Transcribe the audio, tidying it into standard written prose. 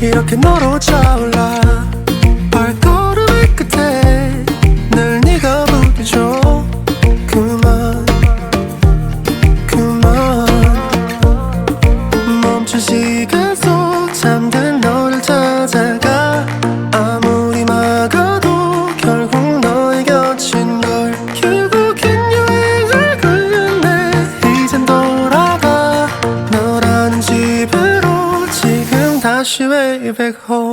이렇게 너로 차올라 발걸음의 끝에 늘 네가 부딪혀 그만 멈춘 시간 속 잠든 너를 찾아가 아무리 막아도 결국 너의 곁인걸 결국엔 여행을 걸렸네 이젠 돌아가 너라는 집으로 지금 다시 way back home